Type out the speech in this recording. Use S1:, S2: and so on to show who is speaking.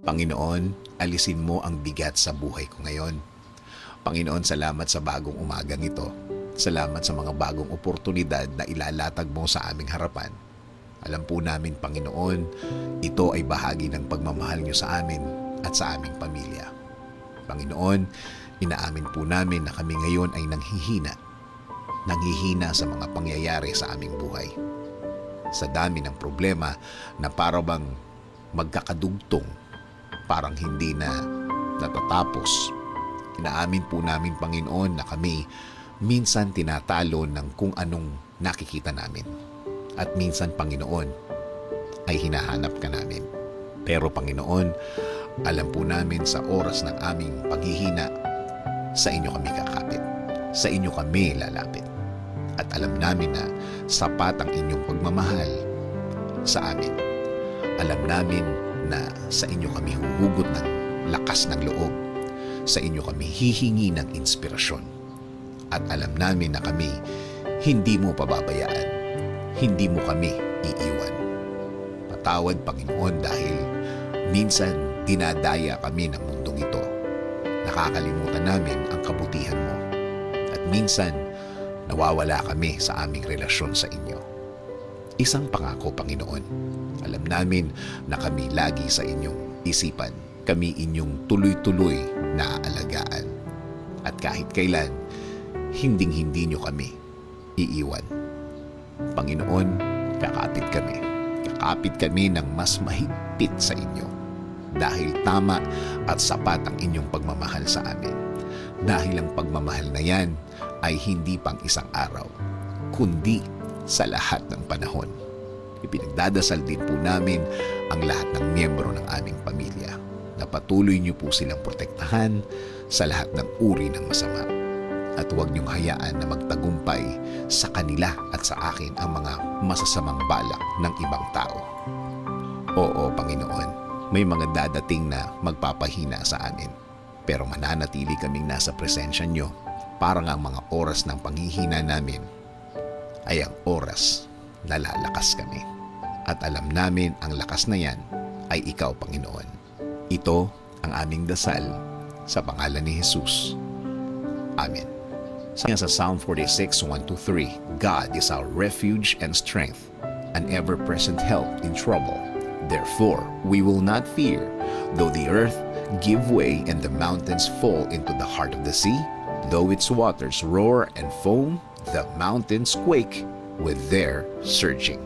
S1: Panginoon, alisin mo ang bigat sa buhay ko ngayon. Panginoon, salamat sa bagong umagang ito. Salamat sa mga bagong oportunidad na ilalatag mo sa aming harapan. Alam po namin, Panginoon, ito ay bahagi ng pagmamahal niyo sa amin at sa aming pamilya. Panginoon, inaamin po namin na kami ngayon ay nanghihina sa mga pangyayari sa aming buhay. Sa dami ng problema na para bang magkakadugtong, parang hindi na natatapos. Inaamin po namin, Panginoon, na kami minsan tinatalo ng kung anong nakikita namin. At minsan, Panginoon, ay hinahanap ka namin. Pero Panginoon, alam po namin sa oras ng aming paghihina, sa inyo kami kakapit. Sa inyo kami lalapit. At alam namin na sapat ang inyong pagmamahal sa amin. Alam namin na sa inyo kami huhugot ng lakas ng loob. Sa inyo kami hihingi ng inspirasyon. At alam namin na kami hindi mo pababayaan. Hindi mo kami iiwan. Patawad, Panginoon, dahil minsan dinadaya kami ng mundong ito. Nakakalimutan namin ang kabutihan mo. At minsan, nawawala kami sa aming relasyon sa inyo. Isang pangako, Panginoon. Alam namin na kami lagi sa inyong isipan. Kami inyong tuloy-tuloy na aalagaan. At kahit kailan, hinding-hindi nyo kami iiwan. Panginoon, kakapit kami. Kakapit kami ng mas mahigpit sa inyo. Dahil tama at sapat ang inyong pagmamahal sa amin. Dahil ang pagmamahal na yan ay hindi pang isang araw, kundi sa lahat ng panahon. Ipinagdadasal din po namin ang lahat ng miyembro ng aming pamilya na patuloy niyo po silang protektahan sa lahat ng uri ng masama. At huwag niyong hayaan na magtagumpay sa kanila at sa akin ang mga masasamang balak ng ibang tao. Oo, Panginoon, may mga dadating na magpapahina sa amin. Pero mananatili kaming nasa presensya niyo para nga ang mga oras ng panghihina namin ay ang oras na lalakas kami. At alam namin ang lakas na yan ay ikaw, Panginoon. Ito ang aming dasal sa pangalan ni Jesus. Amen. Sa Psalm 46, 1-3, God is our refuge and strength, an ever-present help in trouble. Therefore, we will not fear, though the earth give way and the mountains fall into the heart of the sea, though its waters roar and foam, the mountains quake with their surging.